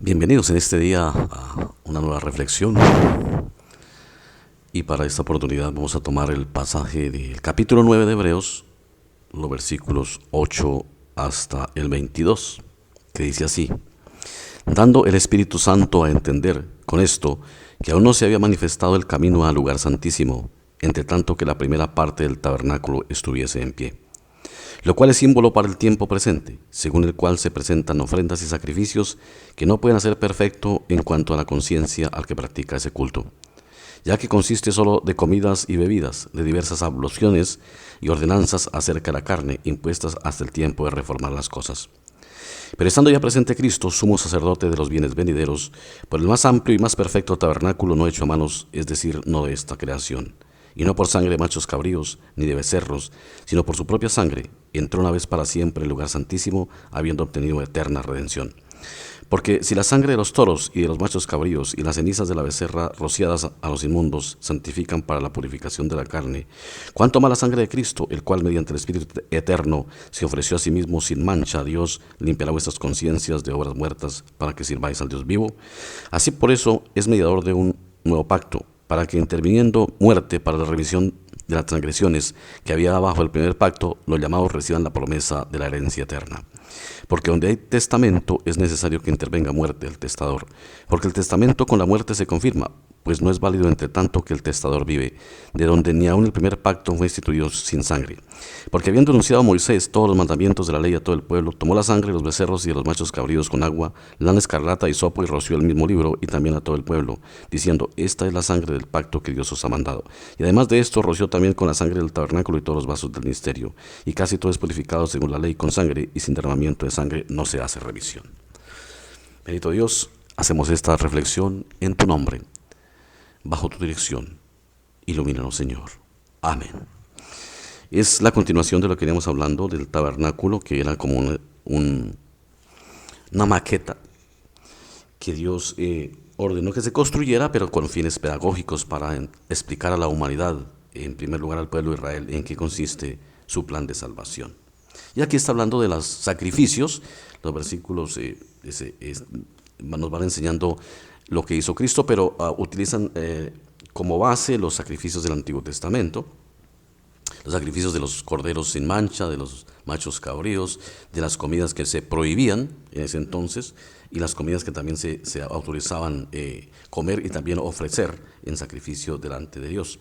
Bienvenidos en este día a una nueva reflexión y para esta oportunidad vamos a tomar el pasaje del capítulo 9 de Hebreos, los versículos 8 hasta el 22, que dice así: dando el Espíritu Santo a entender con esto que aún no se había manifestado el camino al lugar santísimo, entre tanto que la primera parte del tabernáculo estuviese en pie, lo cual es símbolo para el tiempo presente, según el cual se presentan ofrendas y sacrificios que no pueden hacer perfecto en cuanto a la conciencia al que practica ese culto, ya que consiste solo de comidas y bebidas, de diversas abluciones y ordenanzas acerca de la carne, impuestas hasta el tiempo de reformar las cosas. Pero estando ya presente Cristo, sumo sacerdote de los bienes venideros, por el más amplio y más perfecto tabernáculo no hecho a manos, es decir, no de esta creación, y no por sangre de machos cabríos, ni de becerros, sino por su propia sangre, entró una vez para siempre en el lugar santísimo, habiendo obtenido eterna redención. Porque si la sangre de los toros y de los machos cabríos y las cenizas de la becerra rociadas a los inmundos santifican para la purificación de la carne, cuánto más la sangre de Cristo, el cual mediante el Espíritu eterno se ofreció a sí mismo sin mancha a Dios, limpiará vuestras conciencias de obras muertas para que sirváis al Dios vivo. Así por eso es mediador de un nuevo pacto, para que interviniendo muerte para la remisión de las transgresiones que había bajo el primer pacto, los llamados reciban la promesa de la herencia eterna. Porque donde hay testamento es necesario que intervenga muerte del testador, porque el testamento con la muerte se confirma, pues no es válido entre tanto que el testador vive, de donde ni aun el primer pacto fue instituido sin sangre. Porque habiendo anunciado Moisés todos los mandamientos de la ley a todo el pueblo, tomó la sangre de los becerros y de los machos cabríos con agua, lana escarlata y sopo, y roció el mismo libro y también a todo el pueblo, diciendo: esta es la sangre del pacto que Dios os ha mandado. Y además de esto roció también con la sangre del tabernáculo y todos los vasos del ministerio. Y casi todo es purificado según la ley con sangre, y sin derramamiento de sangre no se hace remisión. Bendito Dios, hacemos esta reflexión en tu nombre, bajo tu dirección. Ilumínanos, Señor. Amén. Es la continuación de lo que veníamos hablando del tabernáculo, que era como una maqueta que Dios ordenó que se construyera, pero con fines pedagógicos, para explicar a la humanidad, en primer lugar al pueblo de Israel, en qué consiste su plan de salvación. Y aquí está hablando de los sacrificios. Los versículos nos van enseñando lo que hizo Cristo, pero utilizan como base los sacrificios del Antiguo Testamento, los sacrificios de los corderos sin mancha, de los machos cabríos, de las comidas que se prohibían en ese entonces, y las comidas que también se autorizaban comer y también ofrecer en sacrificio delante de Dios.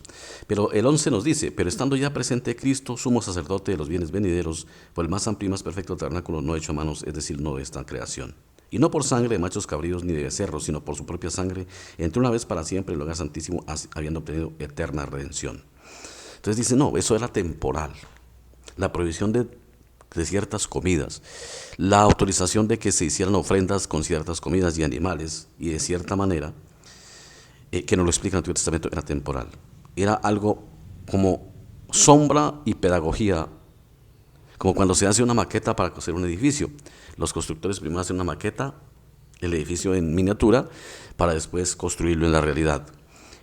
Pero el 11 nos dice: pero estando ya presente Cristo, sumo sacerdote de los bienes venideros, por el más amplio y más perfecto tabernáculo no hecho a manos, es decir, no de esta creación. Y no por sangre de machos cabríos ni de becerros, sino por su propia sangre, entró una vez para siempre en el lugar santísimo, habiendo obtenido eterna redención. Entonces dice, no, eso era temporal. La prohibición de ciertas comidas, la autorización de que se hicieran ofrendas con ciertas comidas y animales, y de cierta manera, que nos lo explica el Antiguo Testamento, era temporal. Era algo como sombra y pedagogía, como cuando se hace una maqueta para hacer un edificio. Los constructores primero hacen una maqueta, el edificio en miniatura, para después construirlo en la realidad.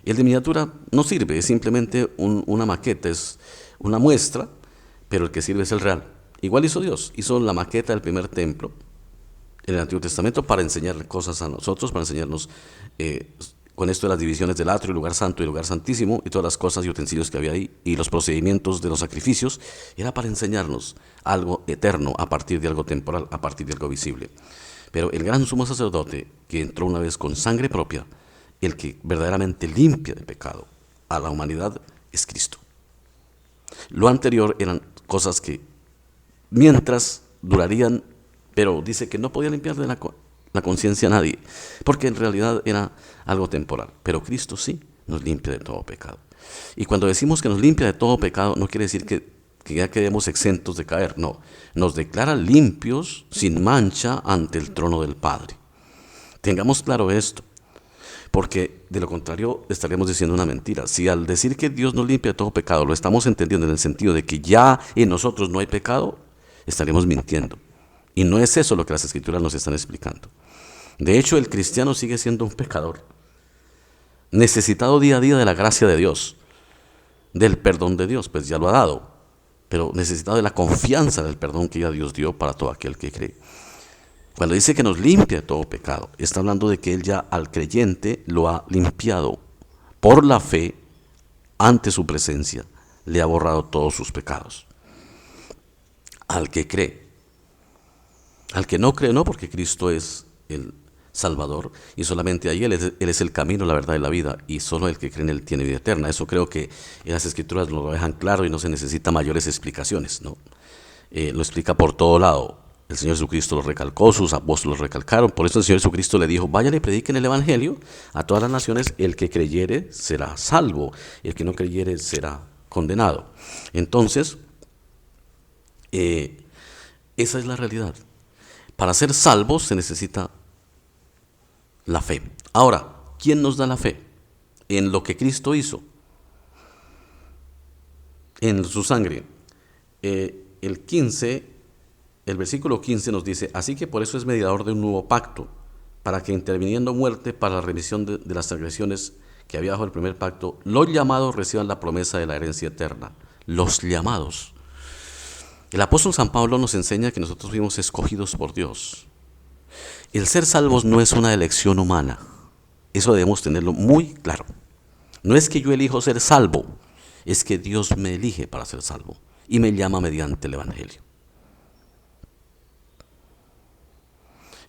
Y el de miniatura no sirve, es simplemente una maqueta, es una muestra, pero el que sirve es el real. Igual hizo Dios, hizo la maqueta del primer templo en el Antiguo Testamento para enseñar cosas a nosotros, para enseñarnos con esto de las divisiones del atrio, el lugar santo y el lugar santísimo, y todas las cosas y utensilios que había ahí, y los procedimientos de los sacrificios, era para enseñarnos algo eterno a partir de algo temporal, a partir de algo visible. Pero el gran sumo sacerdote, que entró una vez con sangre propia, el que verdaderamente limpia de pecado a la humanidad, es Cristo. Lo anterior eran cosas que mientras durarían, pero dice que no podía limpiar de la conciencia a nadie, porque en realidad era algo temporal. Pero Cristo sí nos limpia de todo pecado. Y cuando decimos que nos limpia de todo pecado, no quiere decir que ya quedemos exentos de caer, no. Nos declara limpios, sin mancha, ante el trono del Padre. Tengamos claro esto, porque de lo contrario estaríamos diciendo una mentira. Si al decir que Dios nos limpia de todo pecado lo estamos entendiendo en el sentido de que ya en nosotros no hay pecado, estaremos mintiendo. Y no es eso lo que las Escrituras nos están explicando. De hecho, el cristiano sigue siendo un pecador, necesitado día a día de la gracia de Dios, del perdón de Dios, pues ya lo ha dado, pero necesitado de la confianza del perdón que ya Dios dio para todo aquel que cree. Cuando dice que nos limpia de todo pecado, está hablando de que Él ya al creyente lo ha limpiado por la fe ante su presencia, le ha borrado todos sus pecados. Al que cree. Al que no cree, no, porque Cristo es el Salvador y solamente ahí Él es el camino, la verdad y la vida, y solo el que cree en Él tiene vida eterna. Eso creo que en las Escrituras lo dejan claro y no se necesita mayores explicaciones, ¿no? Lo explica por todo lado. El Señor Jesucristo lo recalcó, sus apóstolos lo recalcaron, por eso el Señor Jesucristo le dijo: vayan y prediquen el Evangelio a todas las naciones, el que creyere será salvo, el que no creyere será condenado. Entonces, esa es la realidad. Para ser salvos se necesita la fe. Ahora, ¿quién nos da la fe? En lo que Cristo hizo, en su sangre. El 15, el versículo 15 nos dice: así que por eso es mediador de un nuevo pacto, para que interviniendo muerte para la remisión de las transgresiones que había bajo el primer pacto, los llamados reciban la promesa de la herencia eterna. Los llamados. El apóstol San Pablo nos enseña que nosotros fuimos escogidos por Dios. El ser salvos no es una elección humana. Eso debemos tenerlo muy claro. No es que yo elijo ser salvo, es que Dios me elige para ser salvo y me llama mediante el Evangelio.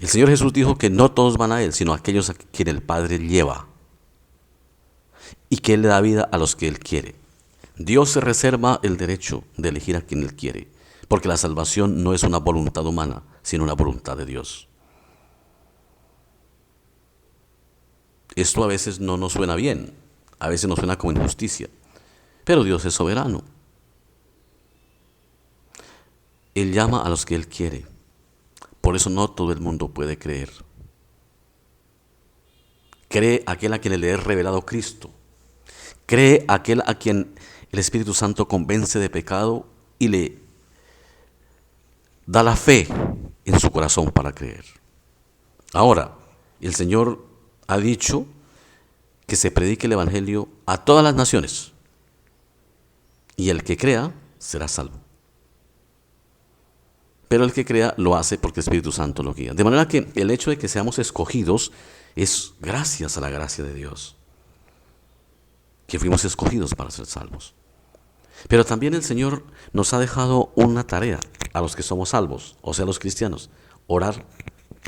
El Señor Jesús dijo que no todos van a Él, sino aquellos a quien el Padre lleva, y que Él le da vida a los que Él quiere. Dios se reserva el derecho de elegir a quien Él quiere, porque la salvación no es una voluntad humana, sino una voluntad de Dios. Esto a veces no nos suena bien, a veces nos suena como injusticia, pero Dios es soberano. Él llama a los que Él quiere. Por eso no todo el mundo puede creer. Cree aquel a quien le es revelado Cristo. Cree aquel a quien el Espíritu Santo convence de pecado y le da la fe en su corazón para creer. Ahora, el Señor ha dicho que se predique el Evangelio a todas las naciones, y el que crea será salvo. Pero el que crea lo hace porque el Espíritu Santo lo guía. De manera que el hecho de que seamos escogidos es gracias a la gracia de Dios, que fuimos escogidos para ser salvos. Pero también el Señor nos ha dejado una tarea a los que somos salvos, o sea, los cristianos: orar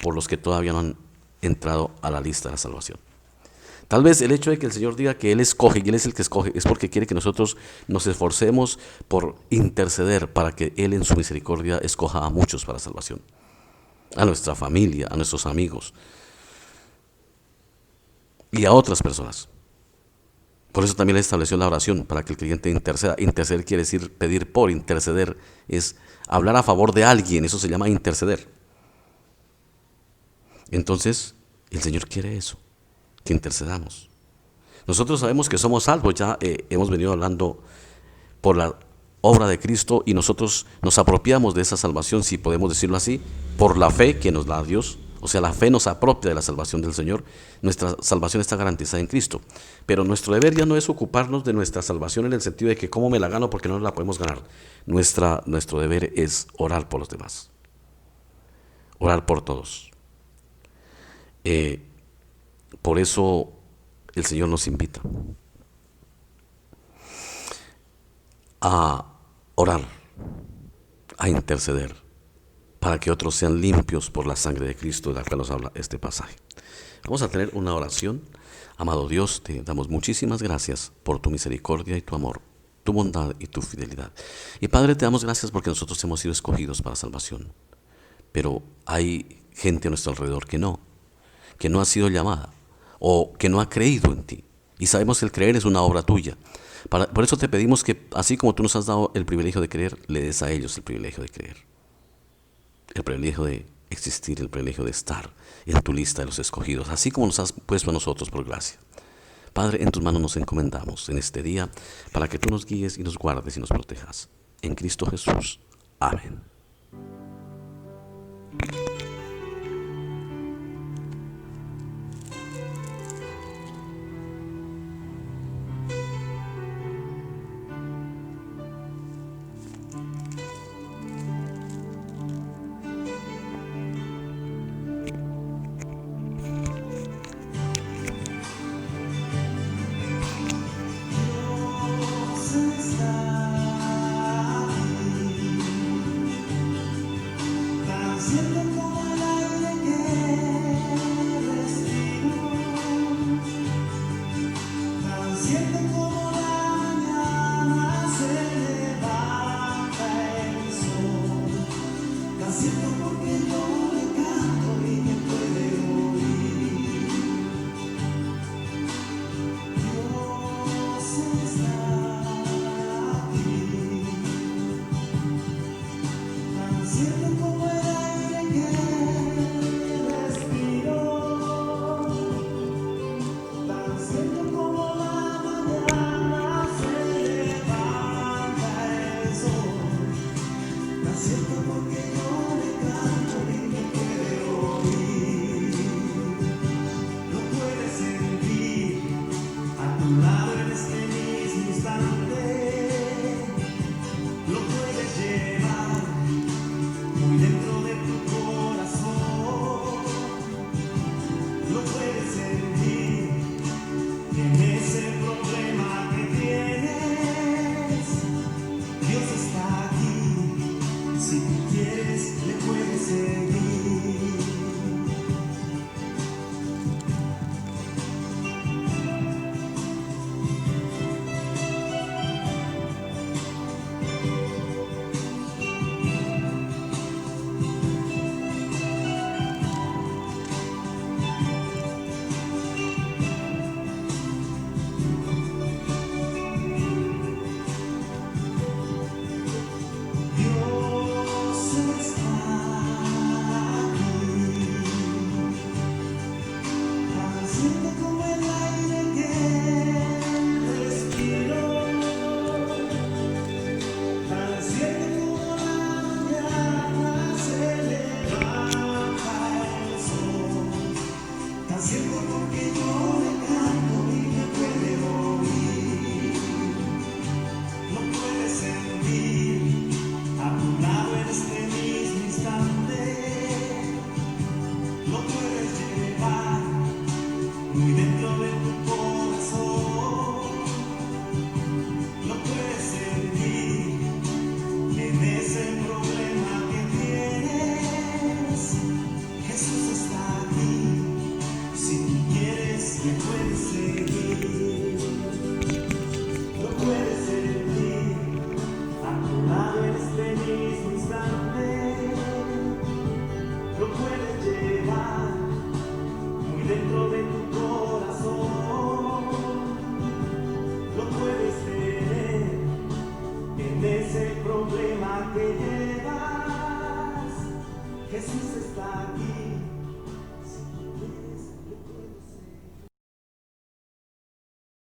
por los que todavía no han entrado a la lista de la salvación. Tal vez el hecho de que el Señor diga que Él escoge y Él es el que escoge es porque quiere que nosotros nos esforcemos por interceder para que Él en su misericordia escoja a muchos para salvación, a nuestra familia, a nuestros amigos y a otras personas. Por eso también Él estableció la oración para que el creyente interceda. Interceder quiere decir pedir por. Interceder es hablar a favor de alguien, eso se llama interceder. Entonces, el Señor quiere eso, que intercedamos. Nosotros sabemos que somos salvos, ya hemos venido hablando por la obra de Cristo, y nosotros nos apropiamos de esa salvación, si podemos decirlo así, por la fe que nos da Dios. O sea, la fe nos apropia de la salvación del Señor. Nuestra salvación está garantizada en Cristo. Pero nuestro deber ya no es ocuparnos de nuestra salvación en el sentido de que cómo me la gano, porque no la podemos ganar. Nuestro deber es orar por los demás. Orar por todos. Por eso el Señor nos invita a orar, a interceder, para que otros sean limpios por la sangre de Cristo, de la cual nos habla este pasaje. Vamos a tener una oración. Amado Dios, te damos muchísimas gracias por tu misericordia y tu amor, tu bondad y tu fidelidad. Y Padre, te damos gracias porque nosotros hemos sido escogidos para salvación. Pero hay gente a nuestro alrededor que no ha sido llamada o que no ha creído en ti. Y sabemos que el creer es una obra tuya. Por eso te pedimos que, así como tú nos has dado el privilegio de creer, le des a ellos el privilegio de creer. El privilegio de existir, el privilegio de estar en tu lista de los escogidos, así como nos has puesto a nosotros por gracia. Padre, en tus manos nos encomendamos en este día para que tú nos guíes y nos guardes y nos protejas. En Cristo Jesús. Amén.